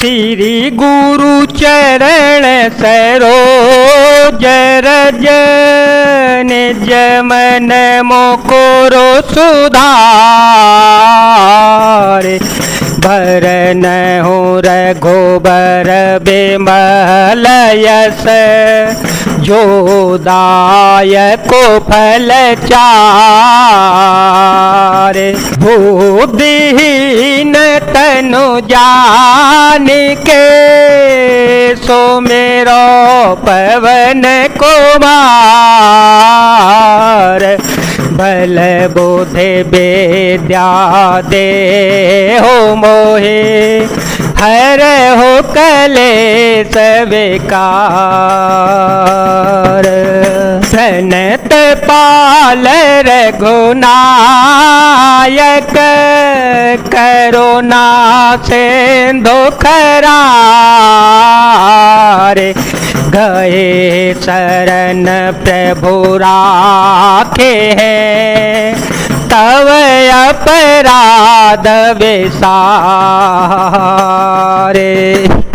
श्री गुरु चरण सरोज रज निज मन मोकोरो सुधार भरन हो रघुबर बिमल यस जो दायको फल चार बुद्धिहीन तनु जान के सो मेरो पवन कुमार बल बुद्धि विद्या दे हो मोहे हर हो कलेश विकार प्रणत पाल रघुनायक करुणा सिंधु खरार गए शरण प्रभु राखे हैं तव अपराध विसारे।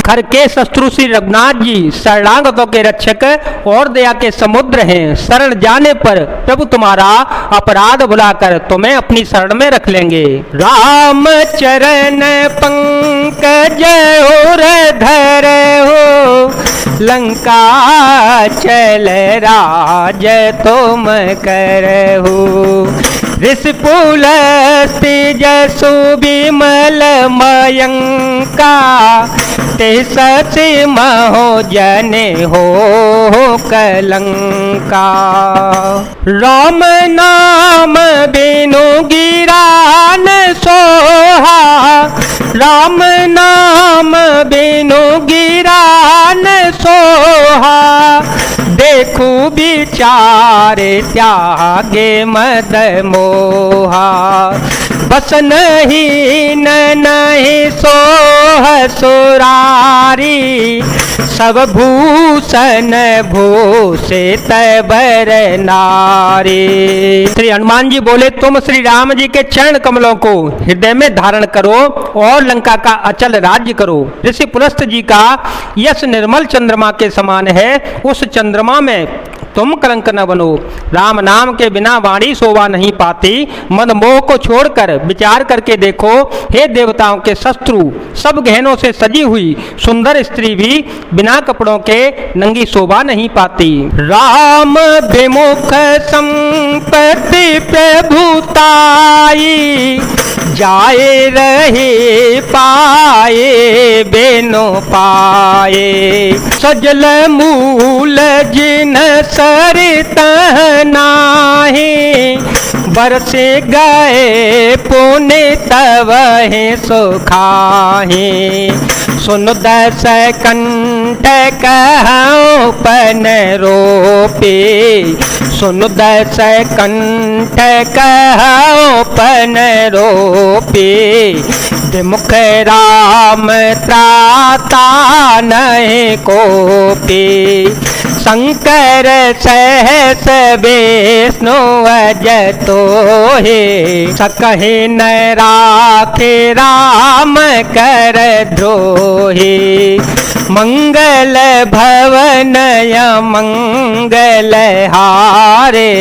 खर के शत्रु श्री रघुनाथ जी शरणागतों के रक्षक और दया के समुद्र हैं। शरण जाने पर प्रभु तुम्हारा अपराध भुलाकर तुम्हें अपनी शरण में रख लेंगे। राम चरण पंकज और धर हो लंका चल राज तुम करहु ऋषिपुल तेजसु विमल मयंका ते सचि महो जने हो कलंका। राम नाम बिनु गिरान सोहा राम नाम बिनु गिरान सोहा देखू विचारे त्यागे मद मोहा बस नहीं नहीं सोह सुरारी सब भूषण भूषित बर नारी। श्री हनुमान जी बोले तुम श्री राम जी के चरण कमलों को हृदय में धारण करो और लंका का अचल राज्य करो। ऋषि पुलस्त जी का यश निर्मल चंद्रमा के समान है, उस चंद्रमा में तुम कलंक न बनो। राम नाम के बिना वाणी शोभा नहीं पाती। मन मोह को छोड़कर विचार करके देखो, हे देवताओं के शत्रु, सब गहनों से सजी हुई सुंदर स्त्री भी बिना कपड़ों के नंगी शोभा नहीं पाती। राम विमुख संपत्ति प्रभुताई जाए रहे पाए बिनु पाए सजल मूल जिन सरित नाही बरसे गए पुण्य तव सुखाही सुन दस कंठ कहूँ पन रोपे सुन दस कंठ कहूँ पन रोपे विमुख राम त्राता नहीं कोपे शंकर सहस विष्णु अजतो हे सकहे न राखे राम कर द्रोहे मंगल भवन मंगल हारे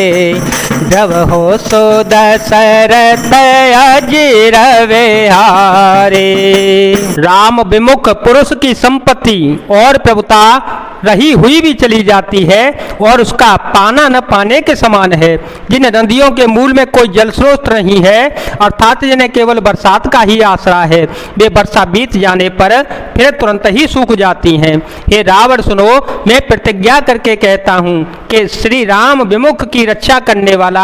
जब हो सो दशरथ अजीर विहारे। राम विमुख पुरुष की संपत्ति और प्रभुता रही हुई भी चली जाती है और उसका पाना न पाने के समान है। जिन नदियों के मूल में कोई जल स्रोत नहीं है अर्थात जिन्हें केवल बरसात का ही आसरा है, वे वर्षा बीत जाने पर फिर तुरंत ही सूख जाती हैं। हे रावण सुनो, मैं प्रतिज्ञा करके कहता हूँ कि श्री राम विमुख की रक्षा करने वाला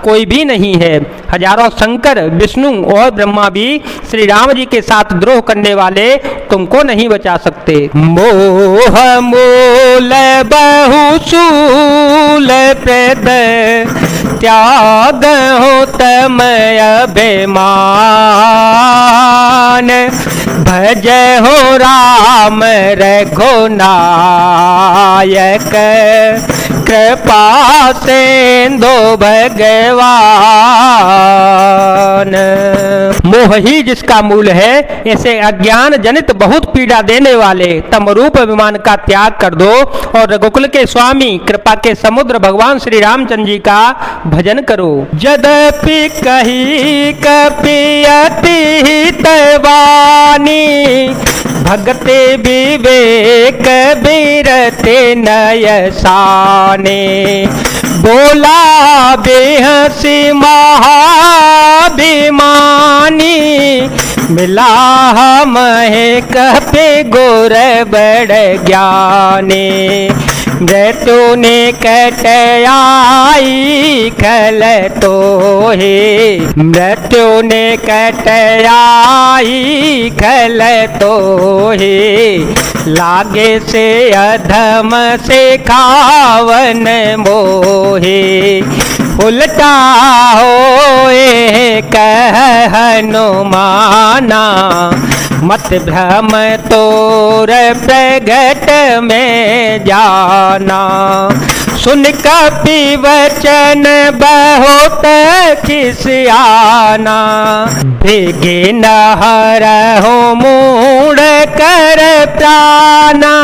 कोई भी नहीं है। हजारों शंकर विष्णु और ब्रह्मा भी श्री राम जी के साथ द्रोह करने वाले तुमको नहीं बचा सकते। मोह मूल बहुशूल प्रद त्याग हो तम अभिमान भज हो राम रघुनायक कृपा सिंधु भगवान। मोह ही जिसका मूल है, ऐसे अज्ञान जनित बहुत पीड़ा देने वाले तम रूप अभिमान का त्याग कर दो और रघुकुल के स्वामी कृपा के समुद्र भगवान श्री रामचंद्र जी का भजन करो। यद्यपि कही कपियति हितवानी, भगते विवेक बिरते नयसाने। बोला बेहसी महाभिमानी, मिला हमें कपि गुर बड़ ज्ञानी। मृत्यु ने कटयाई खल तो हे, मृत्यु ने कटयाई खल तो हे। लागे से अधम से खावन मोहे, उल्टा होए कह हनुमाना। मत भ्रम तोर प्रगट में जाना, सुन कपि वचन बहुत खिसियाना। भेगे न हरहु मूढ़ कर प्राणा,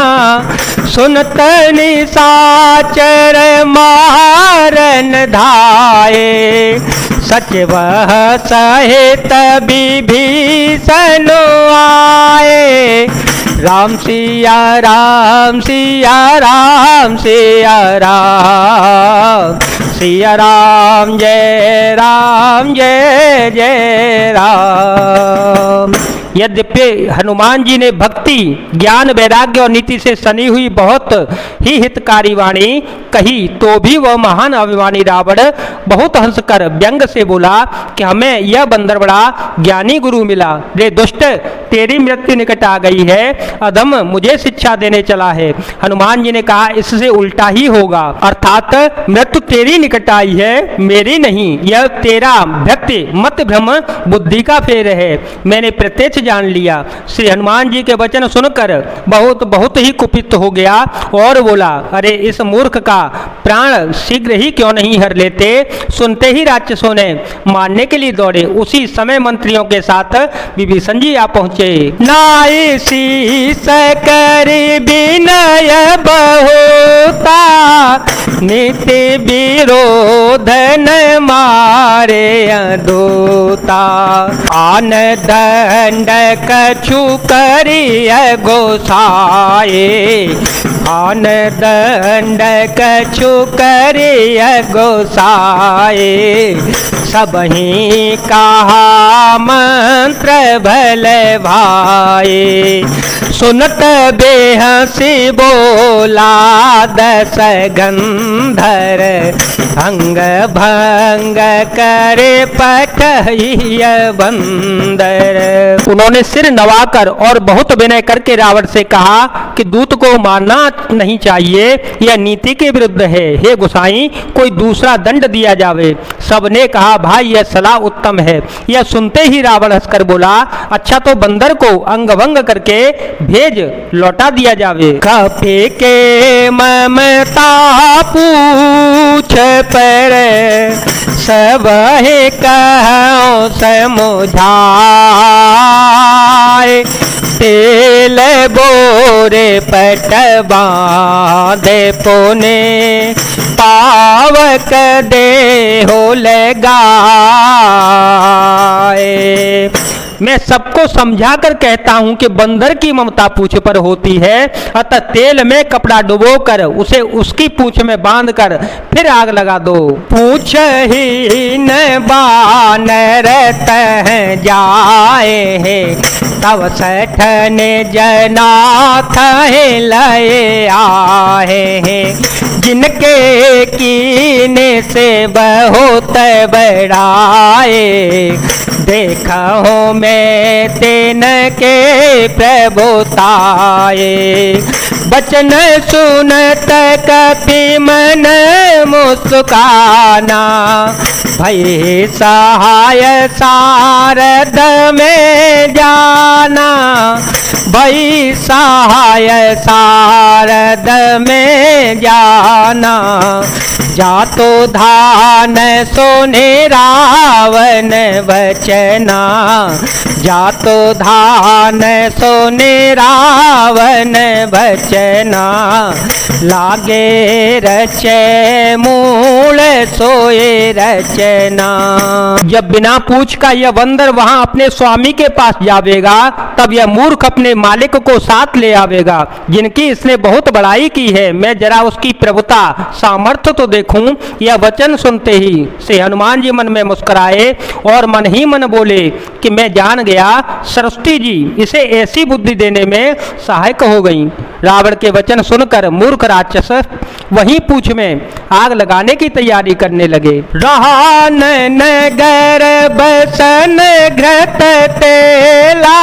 सुनत निशाचर मारन धाये। सच वह सहित विभीषण आए, राम सिया राम सिया राम सिया राम, सिया राम जय जय राम। यद्यपि हनुमान जी ने भक्ति ज्ञान वैराग्य और नीति से सनी हुई बहुत ही हितकारी वाणी कही, तो भी वह महान अभिमानी रावण बहुत हंसकर व्यंग से बोला कि हमें यह बंदर बड़ा ज्ञानी गुरु मिला। रे दुष्ट, तेरी मृत्यु निकट आ गई है, अधम मुझे शिक्षा देने चला है। हनुमान जी ने कहा इससे उल्टा ही होगा, अर्थात मृत्यु तेरी निकट आई है, मेरी नहीं। यह तेरा भक्ति मत भ्रम बुद्धि का फेर है, मैंने प्रत्यक्ष जान लिया। श्री हनुमान जी के वचन सुनकर बहुत ही कुपित हो गया और बोला, अरे इस मूर्ख का प्राण शीघ्र ही क्यों नहीं हर लेते। सुनते ही राक्षसों ने मारने के लिए दौड़े। उसी समय मंत्रियों के साथ विभीषण जी आ पहुंचे। नाई शीस करि विनय बहुता, नीति विरोधन मारे दूता। आन दंड कछु करिय गोसाए, आन दंड कछु करिय गोसाए। सबहि कहा मंत्र भल भाए, सुनत बेहसी बोला दस गंधर। अंग भंग करे पठिय बंदर। उन्होंने सिर नवाकर और बहुत विनय करके रावण से कहा कि दूत को मारना नहीं चाहिए, यह नीति के विरुद्ध है। हे गोसाई, कोई दूसरा दंड दिया जावे। सबने कहा भाई यह सलाह उत्तम है। यह सुनते ही रावण हंसकर बोला, अच्छा तो बंदर को अंग भंग करके भेज लौटा दिया जावे। कपि के ममता पूछ पर, सब कहो समुझाए। तेल बोरे पट बांधे पुने, पावक देहो लगाए। मैं सबको समझा कर कहता हूं कि बंदर की ममता पूंछ पर होती है, अतः तेल में कपड़ा डुबोकर उसे उसकी पूंछ में बांधकर फिर आग लगा दो। पूछ ही न बानर तह जाए है, तब सठन जनाथ लय आए हैं। जिनके कीने से बहुत बड़ाए, देखा हो मैं तेन के प्रभुताए। बचन सुनत कपि मन मुस्काना, भय सहाय सारद में जाना। भय सहाय सारद में जाना, जातो धान सोने रावण वचना। जातो धान सोने रावण वचना, लागे रचे मूल सोए रचना। जब बिना पूछ का यह बंदर वहां अपने स्वामी के पास जावेगा, तब यह मूर्ख अपने मालिक को साथ ले आवेगा, जिनकी इसने बहुत बड़ाई की है। मैं जरा उसकी प्रभुता सामर्थ्य तो देखूं। यह वचन सुनते ही श्री हनुमान जी मन में मुस्कुराए और मन ही मन बोले कि मैं जान गया, सरस्वती जी इसे ऐसी बुद्धि देने में सहायक हो गई। रावण के वचन सुनकर मूर्ख राक्षस वहीं पूछ में आग लगाने की तैयारी करने लगे। रहान नगर बसन घृत तेला,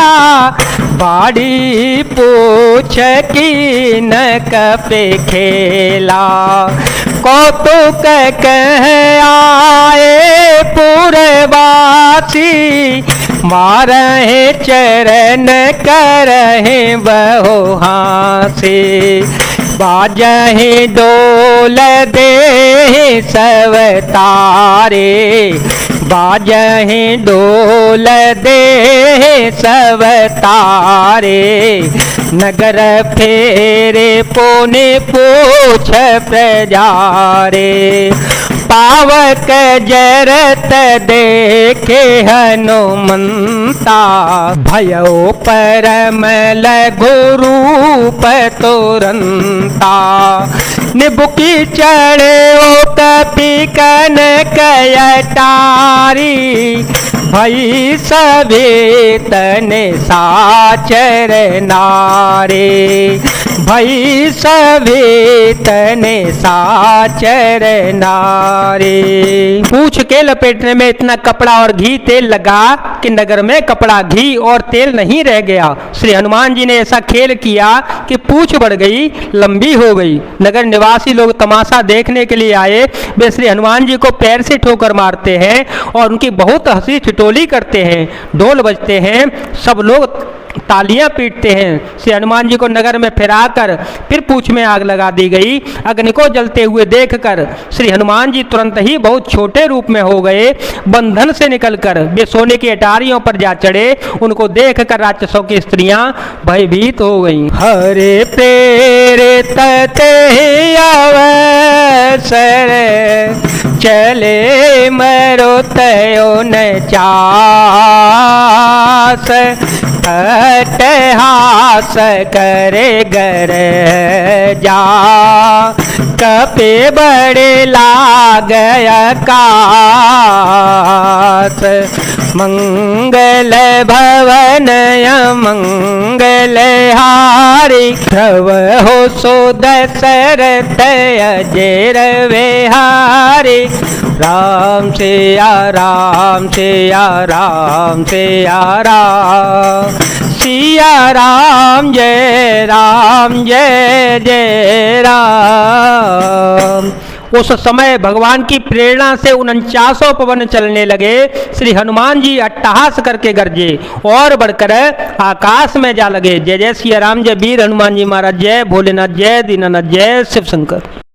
बाड़ी पूछ की न कपे खेला। कौतुक कह आए पुरवासी, मारहे चरण करहे बहु हासे। बाजहि डोल दे सब तारे, बाजहि डोल दे सब तारे। नगर फेरे पुनि पूछ प्रजारे, पावक जरत देखे हनुमंता। भयो परम लघु रूप तुरंता, निबुकी चढ़े कपि कनक अटारी। भई सभे तने साचर नारे, भई सभे तने साचर नारे। पूछ के लपेटने में इतना कपड़ा और घी तेल लगा कि नगर में कपड़ा घी और तेल नहीं रह गया। श्री हनुमान जी ने ऐसा खेल किया कि पूछ बढ़ गई, लंबी हो गई। नगर निवासी लोग तमाशा देखने के लिए आए। वे श्री हनुमान जी को पैर से ठोकर मारते हैं और उनकी बहुत हंसी ठिठोली करते हैं। ढोल बजते हैं, सब लोग तालियां पीटते हैं। श्री हनुमान जी को नगर में फिराकर फिर पूछ में आग लगा दी गई। अग्नि को जलते हुए देखकर श्री हनुमान जी तुरंत ही बहुत छोटे रूप में हो गए। बंधन से निकलकर वे सोने की अटारियों पर जा चढ़े। उनको देखकर राक्षसों की स्त्रियां भयभीत हो गईं। हरे प्रेरित ते अवसर, चले मरुतयो न चास। अट्टहास करे गर जा, कपे बड़े लाग आकाश। मंगल भवन मंगल हारी, ध्रुव हो सो दशरथ अजेर विहारी। राम सिया राम सिया राम सिया राम, सिया राम जय जय राम। उस समय भगवान की प्रेरणा से 49 पवन चलने लगे। श्री हनुमान जी अट्टहास करके गरजे और बढ़कर आकाश में जा लगे। जय जय सिया राम, जय वीर हनुमान जी महाराज, जय भोलेनाथ, जय दीनानाथ, जय शिव शंकर।